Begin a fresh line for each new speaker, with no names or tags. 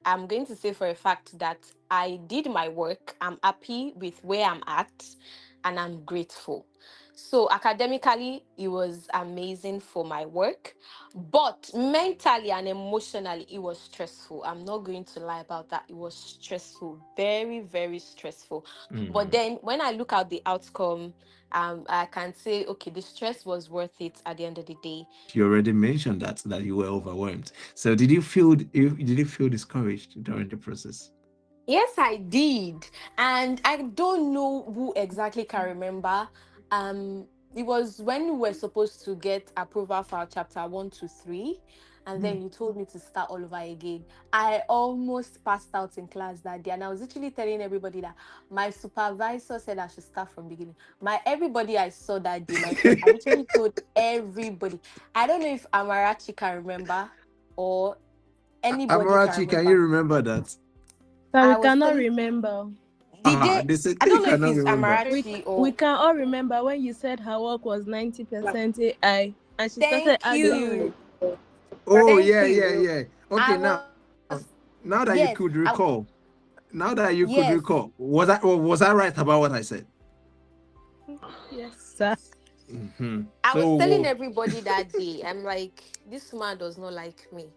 I'm going to say for a fact that I did my work. I'm happy with where I'm at, and I'm grateful. So academically, it was amazing for my work, but mentally and emotionally, it was stressful. I'm not going to lie about that. It was stressful, very, very stressful. But
Mm.
then when I look at the outcome, I can say, okay, the stress was worth it at the end of the day.
You already mentioned that you were overwhelmed. So did you feel discouraged during the process?
Yes, I did. And I don't know who exactly can remember. Um, it was when we were supposed to get approval for our chapter 1 to 3, and
Mm.
then you told me to start all over again. I almost passed out in class that day, and I was literally telling everybody that my supervisor said I should start from beginning. My everybody I saw that day, my friend, I literally told everybody. I don't know if Amarachi can remember or anybody can
Amarachi, can you
remember.
remember that?
But we
I was
cannot
telling.
remember.
Did they?
They said
I
you
don't know if
cannot
it's
remember.
Amarachi
We
or.
can all remember when you said her work was 90% AI and she started
Thank
arguing.
you.
Oh,
Thank
yeah,
you.
yeah, yeah. Okay,
I
now,
was.
now that you
Yes.
could recall,
Yes.
was I right about what I said?
Yes, sir.
Mm-hmm.
I was telling
So,
everybody that day. I'm like, this man does not like me.